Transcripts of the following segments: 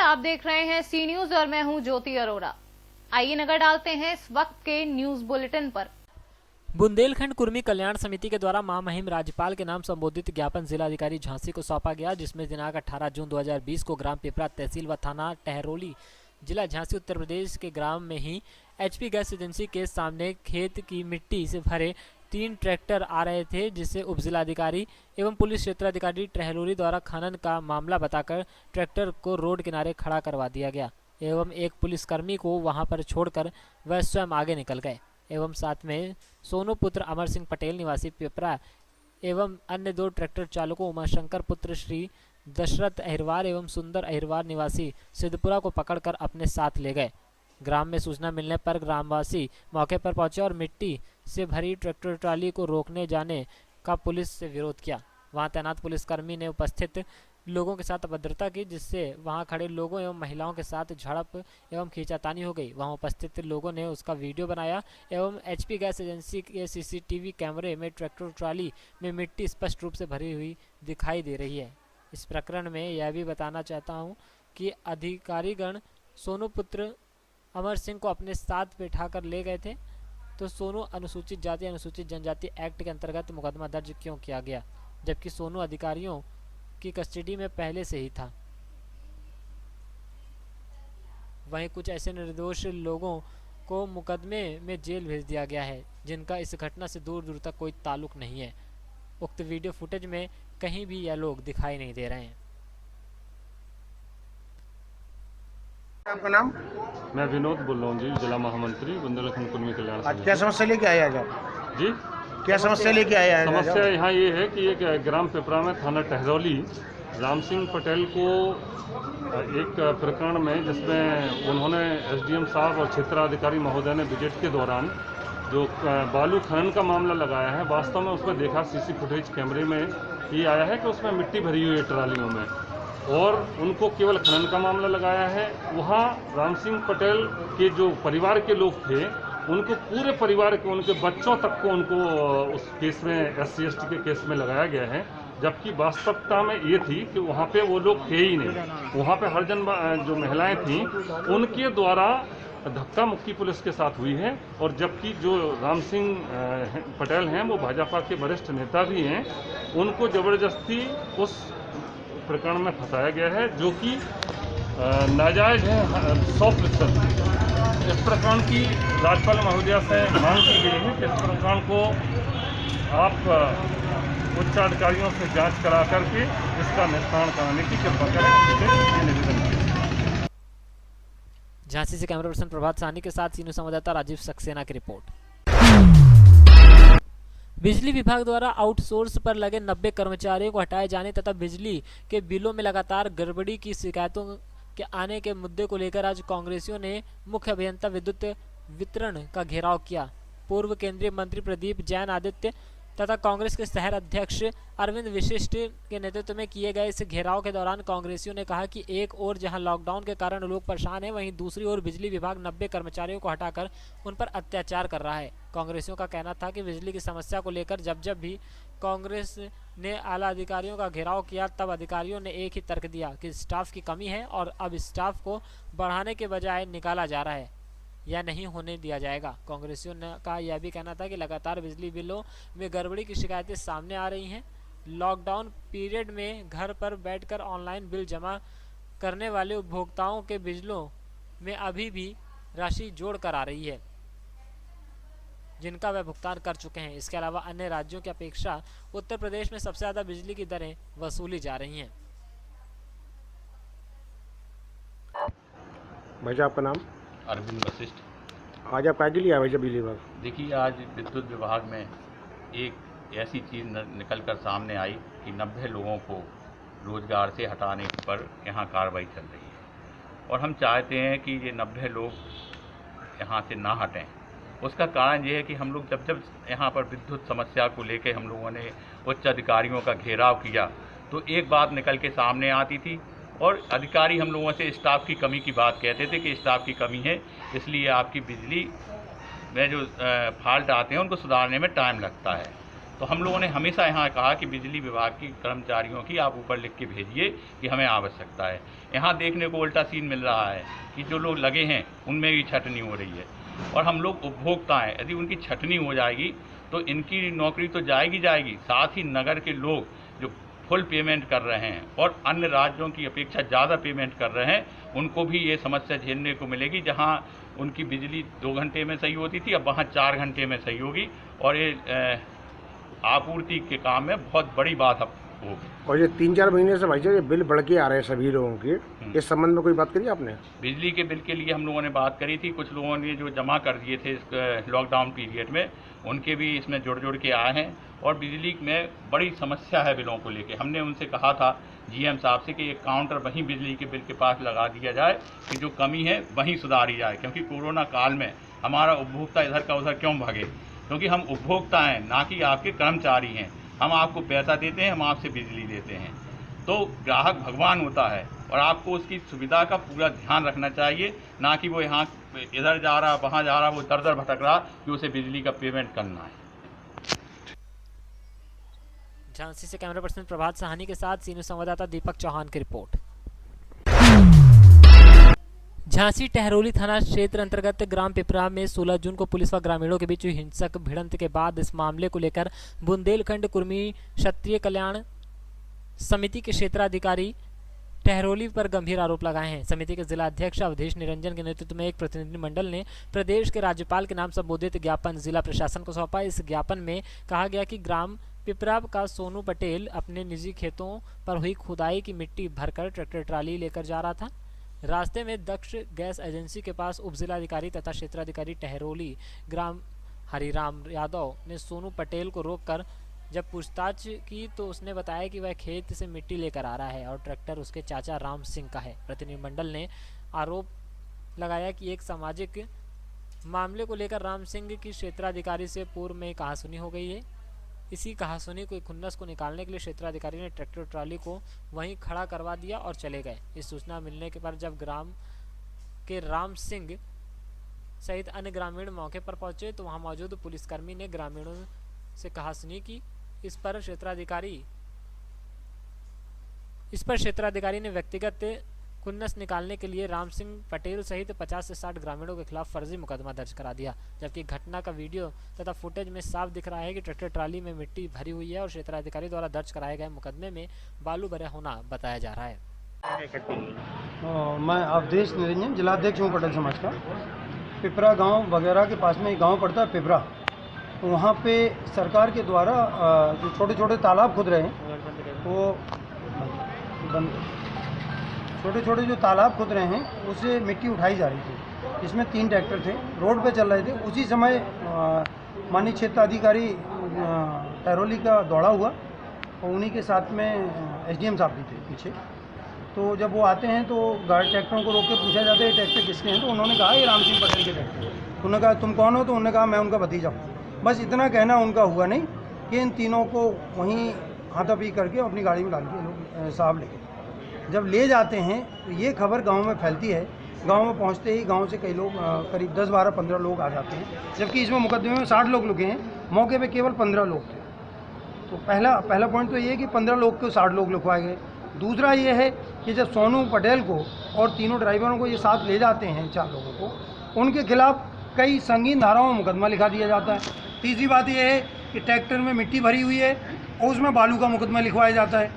आप देख रहे हैं सी न्यूज और मैं हूं ज्योति अरोड़ा। आइए नजर डालते हैं इस वक्त के न्यूज बुलेटिन पर। बुंदेलखंड कुर्मी कल्याण समिति के द्वारा महामहिम राज्यपाल के नाम संबोधित ज्ञापन जिलाधिकारी झांसी को सौंपा गया, जिसमें दिनांक 18 जून 2020 को ग्राम पिपरा तहसील व थाना टहरौली जिला झांसी उत्तर प्रदेश के ग्राम में ही एचपी गैस एजेंसी के सामने खेत की मिट्टी से भरे 3 ट्रैक्टर आ रहे थे, जिससे उप जिलाधिकारी एवं पुलिस क्षेत्राधिकारी टहरौली द्वारा खनन का मामला बताकर ट्रैक्टर को रोड किनारे खड़ा करवा दिया गया एवं एक पुलिसकर्मी को वहां पर छोड़कर वह स्वयं आगे निकल गए एवं साथ में सोनू पुत्र अमर सिंह पटेल निवासी पिपरा एवं अन्य 2 ट्रैक्टर चालकों उमाशंकर पुत्र श्री दशरथ अहिरवार एवं सुंदर अहिरवार निवासी सिद्धपुरा को पकड़कर अपने साथ ले गए। ग्राम में सूचना मिलने पर ग्रामवासी मौके पर पहुंचे और मिट्टी से भरी ट्रैक्टर ट्राली को रोकने जाने का पुलिस से विरोध किया। वहां तैनात पुलिसकर्मी ने उपस्थित लोगों के साथ अभद्रता की, जिससे वहां खड़े लोगों एवं महिलाओं के साथ झड़प एवं खींचातानी हो गई। वहां उपस्थित लोगों ने उसका वीडियो बनाया एवं एचपी गैस एजेंसी के सीसीटीवी कैमरे में ट्रैक्टर ट्राली में मिट्टी स्पष्ट रूप से भरी हुई दिखाई दे रही है। इस प्रकरण में यह भी बताना चाहता हूं कि अधिकारीगण सोनू पुत्र अमर सिंह को अपने साथ बैठाकर ले गए थे, तो सोनू अनुसूचित जाति अनुसूचित जनजाति एक्ट के अंतर्गत मुकदमा दर्ज क्यों किया गया, जबकि सोनू अधिकारियों की कस्टडी में पहले से ही था। वहीं कुछ ऐसे निर्दोष लोगों को मुकदमे में जेल भेज दिया गया है, जिनका इस घटना से दूर दूर तक कोई ताल्लुक नहीं है। उक्त वीडियो फुटेज में कहीं भी यह लोग दिखाई नहीं दे रहे हैं। आपका नाम? मैं विनोद बोल रहा हूँ जी, जिला महामंत्री बुंदेलखंड कुर्मी कल्याण आज समिति। क्या समस्या लेके आए आज आप? जी, क्या समस्या लेके आए आज? समस्या यहाँ ये है कि एक ग्राम पिपरा में थाना टहरौली राम सिंह पटेल को एक प्रकरण में, जिसमें उन्होंने एसडीएम साहब और क्षेत्राधिकारी महोदय ने विजिट के दौरान जो बालू खनन का मामला लगाया है, वास्तव में उसमें देखा सीसी फुटेज कैमरे में ये आया है कि उसमें मिट्टी भरी हुई है ट्रालियों में, और उनको केवल खनन का मामला लगाया है। वहाँ राम सिंह पटेल के जो परिवार के लोग थे, उनको पूरे परिवार के, उनके बच्चों तक को उनको उस केस में SC/ST के केस में लगाया गया है, जबकि वास्तविकता में ये थी कि वहाँ पे वो लोग थे ही नहीं। वहाँ पे हरिजन जो महिलाएं थीं, उनके द्वारा धक्का मुक्की पुलिस के साथ हुई है, और जबकि जो राम सिंह पटेल हैं वो भाजपा के वरिष्ठ नेता भी हैं, उनको ज़बरदस्ती उस प्रकरण में फंसाया गया है, जो कि नाजायज है 100%। इस प्रकरण की राज्यपाल महोदया से मांग की गई है कि इस प्रकरण को आप उच्च अधिकारियों से जांच करा करके इसका निस्तारण कराने की कृपा करें, निवेदन किया। झांसी से कैमरा पर्सन प्रभात साहनी के साथ सीनियर संवाददाता राजीव सक्सेना की रिपोर्ट। बिजली विभाग द्वारा आउटसोर्स पर लगे 90 कर्मचारियों को हटाए जाने तथा बिजली के बिलों में लगातार गड़बड़ी की शिकायतों के आने के मुद्दे को लेकर आज कांग्रेसियों ने मुख्य अभियंता विद्युत वितरण का घेराव किया। पूर्व केंद्रीय मंत्री प्रदीप जैन आदित्य तथा कांग्रेस के शहर अध्यक्ष अरविंद विशिष्ट के नेतृत्व में किए गए इस घेराव के दौरान कांग्रेसियों ने कहा कि एक ओर जहां लॉकडाउन के कारण लोग परेशान हैं, वहीं दूसरी ओर बिजली विभाग 90 कर्मचारियों को हटाकर उन पर अत्याचार कर रहा है। कांग्रेसियों का कहना था कि बिजली की समस्या को लेकर जब जब भी कांग्रेस ने आला अधिकारियों का घेराव किया, तब अधिकारियों ने एक ही तर्क दिया कि स्टाफ की कमी है और अब स्टाफ को बढ़ाने के बजाय निकाला जा रहा है, या नहीं होने दिया जाएगा। कांग्रेसियों का यह भी कहना था कि लगातार बिजली बिलों में गड़बड़ी की शिकायतें सामने आ रही हैं। लॉकडाउन पीरियड में घर पर बैठकर ऑनलाइन बिल जमा करने वाले उपभोक्ताओं के बिलों में अभी भी राशि जोड़ कर आ रही है, जिनका वह भुगतान कर चुके हैं। इसके अलावा अन्य राज्यों की अपेक्षा उत्तर प्रदेश में सबसे ज्यादा बिजली की दरें वसूली जा रही हैं। भाई आपका नाम? अरविंद वशिष्ठ। आज आप क्या के लिए आए भाई बिजली विभाग? देखिए, आज विद्युत विभाग में एक ऐसी चीज़ निकल कर सामने आई कि 90 लोगों को रोजगार से हटाने पर यहाँ कार्रवाई चल रही है, और हम चाहते हैं कि ये 90 लोग यहाँ से ना हटें। उसका कारण ये है कि हम लोग जब यहाँ पर विद्युत समस्या को लेकर हम लोगों ने उच्च अधिकारियों का घेराव किया, तो एक बात निकल के सामने आती थी, और अधिकारी हम लोगों से स्टाफ की कमी की बात कहते थे कि स्टाफ की कमी है, इसलिए आपकी बिजली में जो फॉल्ट आते हैं उनको सुधारने में टाइम लगता है। तो हम लोगों ने हमेशा यहाँ कहा कि बिजली विभाग के कर्मचारियों की आप ऊपर लिख के भेजिए कि हमें आवश्यकता है। यहाँ देखने को उल्टा सीन मिल रहा है कि जो लोग लगे हैं उनमें भी छटनी हो रही है, और हम लोग उपभोक्ता हैं, यदि उनकी छटनी हो जाएगी तो इनकी नौकरी तो जाएगी, साथ ही नगर के लोग जो फुल पेमेंट कर रहे हैं और अन्य राज्यों की अपेक्षा ज़्यादा पेमेंट कर रहे हैं, उनको भी ये समस्या झेलने को मिलेगी। जहाँ उनकी बिजली 2 घंटे में सही होती थी, अब वहाँ 4 घंटे में सही होगी, और ये आपूर्ति के काम में बहुत बड़ी बात होगी। और ये 3-4 महीने से भाई साहब ये बिल बढ़ के आ रहे हैं सभी लोगों के, इस संबंध में कोई बात करी आपने? बिजली के बिल के लिए हम लोगों ने बात करी थी। कुछ लोगों ने जो जमा कर दिए थे इस लॉकडाउन पीरियड में, उनके भी इसमें जुड़ के आए हैं, और बिजली में बड़ी समस्या है बिलों को लेके। हमने उनसे कहा था जीएम साहब से कि एक काउंटर वहीं बिजली के बिल के पास लगा दिया जाए कि जो कमी है वहीं सुधारी जाए, क्योंकि कोरोना काल में हमारा उपभोक्ता इधर का उधर क्यों भागे, क्योंकि हम उपभोक्ता हैं, ना कि आपके कर्मचारी हैं। हम आपको पैसा देते हैं, हम आपसे बिजली लेते हैं। तो ग्राहक भगवान होता है, और आपको उसकी सुविधा का पूरा ध्यान रखना चाहिए, ना कि वो यहाँ इधर जा रहा वहाँ जा रहा, वो दर भटक रहा कि उसे बिजली का पेमेंट करना है। झांसी से कैमरा पर्सन प्रभात सहानी के साथ सीनियर संवाददाता दीपक चौहान की रिपोर्ट। झांसी टहरोली थाना क्षेत्र अंतर्गत ग्राम पिपरा में 16 जून को पुलिस व ग्रामीणों के बीच हुई हिंसक भिड़ंत के बाद इस मामले को लेकर बुंदेलखंड कुर्मी क्षत्रिय कल्याण समिति के क्षेत्राधिकारी टहरोली पर गंभीर आरोप लगाए हैं। समिति के जिला अध्यक्ष अवधेश निरंजन के नेतृत्व में एक प्रतिनिधिमंडल ने प्रदेश के राज्यपाल के नाम संबोधित ज्ञापन जिला प्रशासन को सौंपा। इस ज्ञापन में कहा गया कि ग्राम पिपरा का सोनू पटेल अपने निजी खेतों पर हुई खुदाई की मिट्टी भरकर ट्रैक्टर ट्राली लेकर जा रहा था। रास्ते में दक्ष गैस एजेंसी के पास उपजिलाधिकारी तथा क्षेत्राधिकारी टहरोली ग्राम हरिराम यादव ने सोनू पटेल को रोककर जब पूछताछ की तो उसने बताया कि वह खेत से मिट्टी लेकर आ रहा है और ट्रैक्टर उसके चाचा राम सिंह का है। प्रतिनिधिमंडल ने आरोप लगाया कि एक सामाजिक मामले को लेकर राम सिंह की क्षेत्राधिकारी से पूर्व में कहासुनी हो गई है। इसी कहासुनी को खुन्नस को निकालने के लिए क्षेत्राधिकारी ने ट्रैक्टर ट्राली को वहीं खड़ा करवा दिया और चले गए। इस सूचना मिलने के बाद जब ग्राम के राम सिंह सहित अन्य ग्रामीण मौके पर पहुंचे तो वहां मौजूद पुलिसकर्मी ने ग्रामीणों से कहासुनी की। इस पर क्षेत्राधिकारी ने व्यक्तिगत खुन्नस निकालने के लिए राम सिंह पटेल सहित 50 से 60 ग्रामीणों के खिलाफ फर्जी मुकदमा दर्ज करा दिया। जबकि घटना का वीडियो तथा फुटेज में साफ दिख रहा है कि ट्रैक्टर ट्राली में मिट्टी भरी हुई है और क्षेत्राधिकारी द्वारा दर्ज कराए गए मुकदमे में बालू भरा होना बताया जा रहा है। मैं अवधेश निरंजन, जिलाध्यक्ष हूँ पटेल समाज का। पिपरा गांव वगैरह के पास में एक गांव पड़ता है पिपरा, वहाँ पे सरकार के द्वारा जो छोटे छोटे तालाब खुद रहे हैं वो छोटे छोटे जो तालाब खुद रहे हैं उससे मिट्टी उठाई जा रही थी। इसमें 3 ट्रैक्टर थे, रोड पे चल रहे थे। उसी समय माननीय क्षेत्राधिकारी टहरोली का दौड़ा हुआ और उन्हीं के साथ में एसडीएम साहब भी थे पीछे। तो जब वो आते हैं तो गाड़ी ट्रैक्टरों को रोक के पूछा जाता है ट्रैक्टर किसके हैं, तो उन्होंने कहा ये राम सिंह पटेल के ट्रैक्टर। उन्होंने कहा तुम कौन हो, तो उन्होंने कहा मैं उनका भतीजा हूँ। बस इतना कहना उनका हुआ नहीं कि इन तीनों को वहीं हाथापी करके अपनी गाड़ी में डाल के लोग साहब लेके जब ले जाते हैं तो ये खबर गांव में फैलती है। गांव में पहुंचते ही गांव से कई लोग करीब 10, 12, 15 लोग आ जाते हैं, जबकि इसमें मुकदमे में 60 लोग लुके हैं, मौके पे केवल 15 लोग थे। तो पहला पॉइंट तो ये है कि 15 लोग को 60 लोग लिखवाए गए। दूसरा ये है कि जब सोनू पटेल को और तीनों ड्राइवरों को ये साथ ले जाते हैं 4 लोगों को, उनके खिलाफ कई संगीन धाराओं में मुकदमा लिखा दिया जाता है। तीसरी बात यह है कि ट्रैक्टर में मिट्टी भरी हुई है और उसमें बालू का मुकदमा लिखवाया जाता है।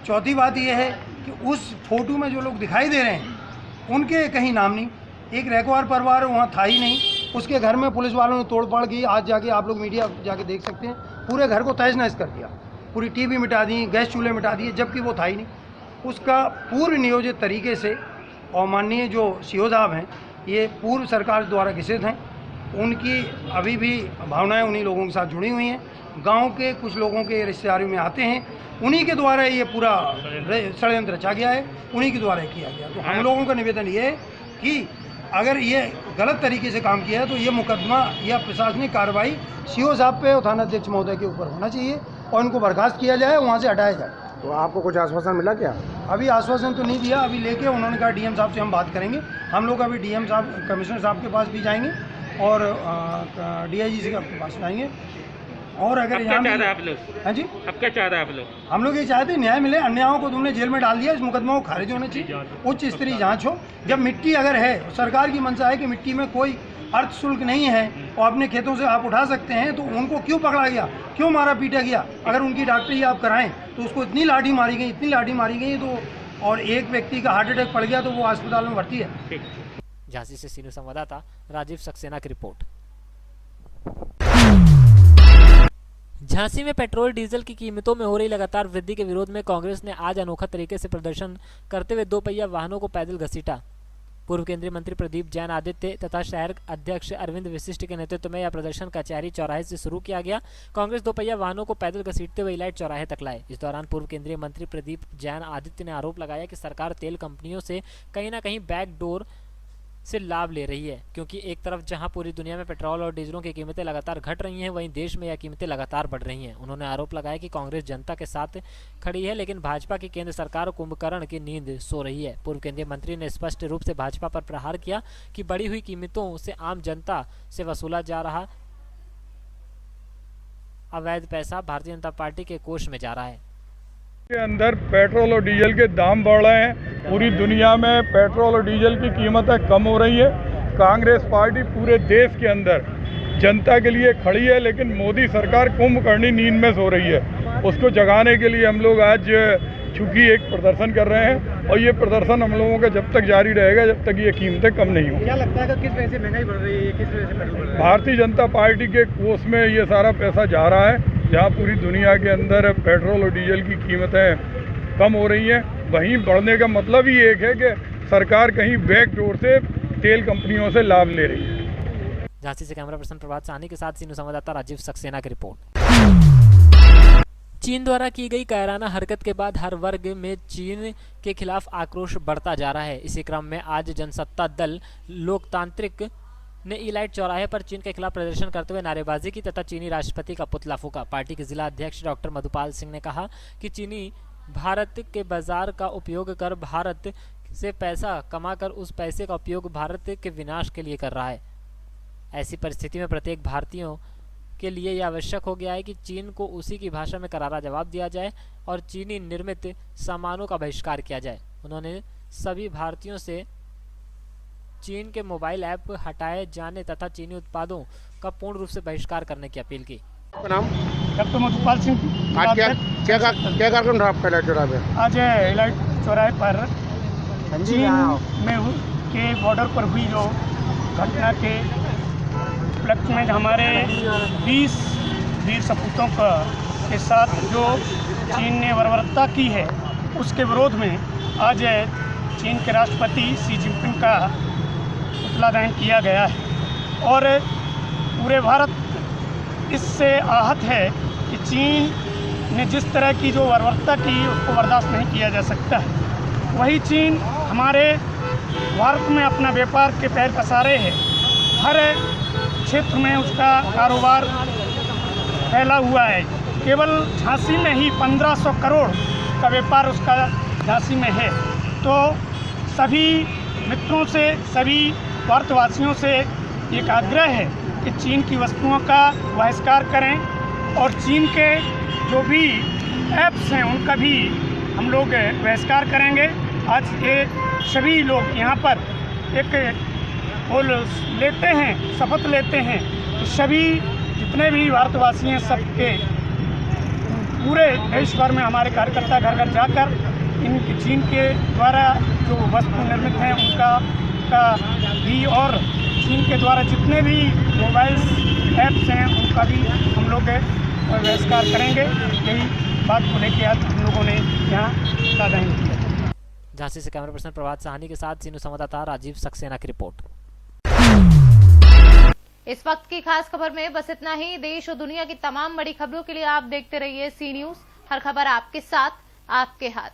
चौथी बात यह है कि उस फोटो में जो लोग दिखाई दे रहे हैं उनके कहीं नाम नहीं। एक रैकवार परिवार वहाँ था ही नहीं, उसके घर में पुलिस वालों ने तोड़फाड़ की। आज जाके आप लोग मीडिया जाके देख सकते हैं, पूरे घर को तहस नहस कर दिया, पूरी टीवी मिटा दी, गैस चूल्हे मिटा दिए, जबकि वो था ही नहीं। उसका पूर्व नियोजित तरीके से, और माननीय जो सीओ साहब हैं ये पूर्व सरकार द्वारा घोषित हैं, उनकी अभी भी भावनाएं उन्हीं लोगों के साथ जुड़ी हुई हैं। गांव के कुछ लोगों के रिश्तेदारियों में आते हैं, उन्हीं के द्वारा ये पूरा षड्यंत्र रचा गया है, उन्हीं के द्वारा किया गया। तो हम लोगों का निवेदन ये है कि अगर ये गलत तरीके से काम किया है तो ये मुकदमा या प्रशासनिक कार्रवाई सीओ साहब पे और थानाध्यक्ष महोदय के ऊपर होना चाहिए और इनको बर्खास्त किया जाए, वहाँ से हटाया जाए। तो आपको कुछ आश्वासन मिला क्या? अभी आश्वासन तो नहीं दिया, अभी लेके उन्होंने कहा डीएम साहब से हम बात करेंगे। हम लोग अभी डीएम साहब, कमिश्नर साहब के पास भी जाएंगे और डीआईजी के पास जाएंगे और अगर यहाँ चाह रहे हैं आप लोग? हाँ जी, अब क्या चाह रहे हैं आप लोग? हम लोग ये चाहते हैं न्याय मिले, अन्यायों को तुमने जेल में डाल दिया, इस मुकदमा को खारिज होना चाहिए, उच्च स्तरीय जांच हो। जब मिट्टी अगर है, सरकार की मंशा है कि मिट्टी में कोई अर्थ शुल्क नहीं है और अपने खेतों से आप उठा सकते हैं, तो उनको क्यों पकड़ा गया, क्यों मारा पीटा गया? अगर उनकी डॉक्टरी आप कराएं तो उसको इतनी लाठी मारी गई तो, और एक व्यक्ति का हार्ट अटैक पड़ गया तो वो अस्पताल में भर्ती है। झांसी से सीनियर संवाददाता राजीव सक्सेना की रिपोर्ट। झांसी में पेट्रोल डीजल की कीमतों में हो रही लगातार वृद्धि के विरोध में कांग्रेस ने आज अनोखा तरीके से प्रदर्शन करते हुए 2 पहिया वाहनों को पैदल घसीटा। पूर्व केंद्रीय मंत्री प्रदीप जैन आदित्य तथा शहर अध्यक्ष अरविंद वशिष्ठ के नेतृत्व में यह प्रदर्शन कचहरी चौराहे से शुरू किया गया। कांग्रेस 2 पहिया वाहनों को पैदल घसीटते हुए इलाइट चौराहे तक लाए। इस दौरान पूर्व केंद्रीय मंत्री प्रदीप जैन आदित्य ने आरोप लगाया कि सरकार तेल कंपनियों से कहीं ना कहीं बैकडोर से लाभ ले रही है, क्योंकि एक तरफ जहां पूरी दुनिया में पेट्रोल और डीजलों की कीमतें लगातार घट रही हैं, वहीं देश में यह कीमतें लगातार बढ़ रही हैं। उन्होंने आरोप लगाया कि कांग्रेस जनता के साथ खड़ी है, लेकिन भाजपा की केंद्र सरकार कुंभकर्ण की नींद सो रही है। पूर्व केंद्रीय मंत्री ने स्पष्ट रूप से भाजपा पर प्रहार किया कि बढ़ी हुई कीमतों से आम जनता से वसूला जा रहा अवैध पैसा भारतीय जनता पार्टी के कोष में जा रहा है। के अंदर पेट्रोल और डीजल के दाम बढ़ रहे हैं। पूरी दुनिया में पेट्रोल और डीजल की कीमतें कम हो रही है। कांग्रेस पार्टी पूरे देश के अंदर जनता के लिए खड़ी है, लेकिन मोदी सरकार कुंभकर्णी नींद में सो रही है। उसको जगाने के लिए हम लोग आज चूंकि एक प्रदर्शन कर रहे हैं, और ये प्रदर्शन हम लोगों का जब तक जारी रहेगा जब तक ये कीमतें कम नहीं होंगी। क्या लगता है कि किस वजह से महंगाई बढ़ रही है, किस वजह से पेट्रोल बढ़ रहा है? भारतीय जनता पार्टी के कोष में ये सारा पैसा जा रहा है। जहाँ पूरी दुनिया के अंदर पेट्रोल और डीजल की कीमतें कम हो रही हैं, वहीं बढ़ने का मतलब ही एक है कि सरकार कहीं बैकडोर से तेल कंपनियों से लाभ ले रही है। झांसी से कैमरा पर्सन प्रभात साहनी के साथ सीनियर संवाददाता राजीव सक्सेना की रिपोर्ट। चीन द्वारा की गई कायराना हरकत के बाद हर वर्ग में चीन के खिलाफ आक्रोश बढ़ता जा रहा है। इसी क्रम में आज जनसत्ता दल लोकतांत्रिक ने इलाइट चौराहे पर चीन के खिलाफ प्रदर्शन करते हुए नारेबाजी की तथा चीनी राष्ट्रपति का पुतला फूंका। पार्टी के जिला अध्यक्ष डॉक्टर मधुपाल सिंह ने कहा कि चीनी भारत के बाजार का उपयोग कर भारत से पैसा कमाकर उस पैसे का उपयोग भारत के विनाश के लिए कर रहा है। ऐसी परिस्थिति में प्रत्येक भारतीयों के लिए यह आवश्यक हो गया है कि चीन को उसी की भाषा में करारा जवाब दिया जाए और चीनी निर्मित सामानों का बहिष्कार किया जाए। उन्होंने सभी भारतीयों से चीन के मोबाइल ऐप हटाए जाने तथा चीनी उत्पादों का पूर्ण रूप से बहिष्कार करने की अपील की। नाम डॉक्टर मधुपाल सिंह। आज क्या कार्यक्रम था आपका इलाइट चौराहे पे? आज इलाइट चौराहे पर चीन में के बॉर्डर पर हुई जो घटना के उपलक्ष्य में हमारे 20 वीर सपूतों के साथ जो चीन ने बर्बरता की है, उसके विरोध में आज चीन के राष्ट्रपति शी जिनपिंग का पुतला दहन किया गया है। और पूरे भारत इससे आहत है कि चीन ने जिस तरह की जो बर्बरता की उसको बर्दाश्त नहीं किया जा सकता है। वही चीन हमारे भारत में अपना व्यापार के पैर पसारे है। हर क्षेत्र में उसका कारोबार फैला हुआ है। केवल झांसी में ही 1500 करोड़ का व्यापार उसका झांसी में है। तो सभी मित्रों से, सभी भारतवासियों से एक आग्रह है कि चीन की वस्तुओं का बहिष्कार करें और चीन के जो भी ऐप्स हैं उनका भी हम लोग बहिष्कार करेंगे। आज ये सभी लोग यहाँ पर एक वो लेते हैं, शपथ लेते हैं कि सभी जितने भी भारतवासी हैं सबके पूरे देश भर में हमारे कार्यकर्ता घर घर जाकर इन चीन के द्वारा जो वस्तु निर्मित हैं उनका भी और चीन के द्वारा जितने भी मोबाइल ऐप्स हैं उनका भी हम लोग बहिष्कार करेंगे। यही बात को लेकर आज हम लोगों ने यहाँ दहन किया। झांसी से कैमरा पर्सन प्रभात साहनी के साथ सीनियर संवाददाता राजीव सक्सेना की रिपोर्ट। इस वक्त की खास खबर में बस इतना ही। देश और दुनिया की तमाम बड़ी खबरों के लिए आप देखते रहिए सी न्यूज़। हर खबर आपके साथ, आपके हाथ।